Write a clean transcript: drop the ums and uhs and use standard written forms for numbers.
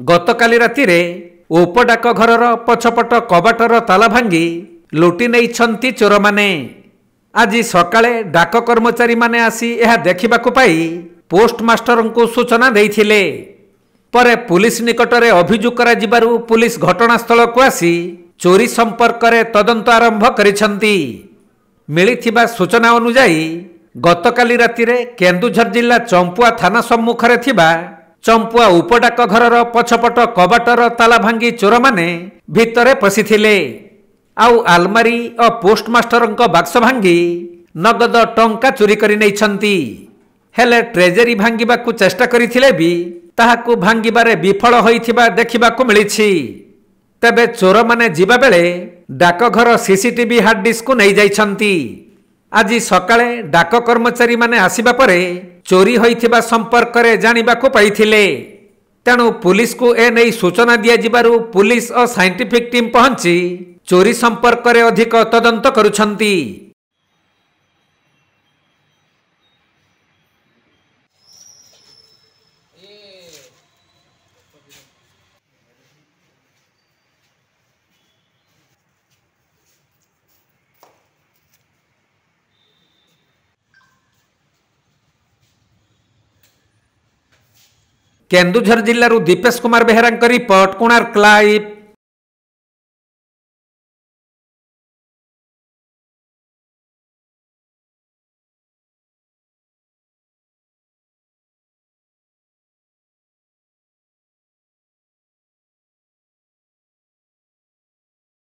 गतकाली राति रे उपडाक घरर पछपट कबाटर ताला भांगी लुटि नेइछंती चोर माने। आज सकाळे डाक कर्मचारी माने आसी यह देखिबाकु पाई पोस्टमास्टर को सूचना देइथिले। परे पुलिस निकटरे अभियोग करा जिबारु पुलिस घटनास्थल को आसी चोरी संपर्क रे तदंत आरंभ करिसंती। मिलिथिबा सूचना अनुसार गतकाली राति रे केन्दुझर जिला चंपुआ थाना सम्मुखरे थिबा चंपुआ उपडाक घरर पछपट कबाटर ताला भांगी चोर माने भितरे पशिथिले। आउ आलमारी और पोस्टमास्टर बाक्स भांगी नगद टंका चोरी करि नेइछंती। हेले ट्रेजरी भांगिबाकु चेष्टा करिथिले भी ताहाकु भांगिबारे विफल होइथिबा देखिबाकु मिलिछि। तेबे चोर माने जिबा बेले डाकघर सीसीटीवी हार्ड डिस्क को नहीं जाइछंती। आज सकाळे डाक कर्मचारी माने आसीबा परे चोरी होइथिबा संपर्क रे जानिबाकु पाइथिले। तेणु पुलिस को ए नै सूचना दिया जिबारु पुलिस और साइंटिफिक टीम पहुंची चोरी संपर्क रे अधिक तदंत करुछंती। केन्दुझर जिल्लारू दीपेश कुमार बेहेरा रिपोर्ट, कोणार्क लाइव।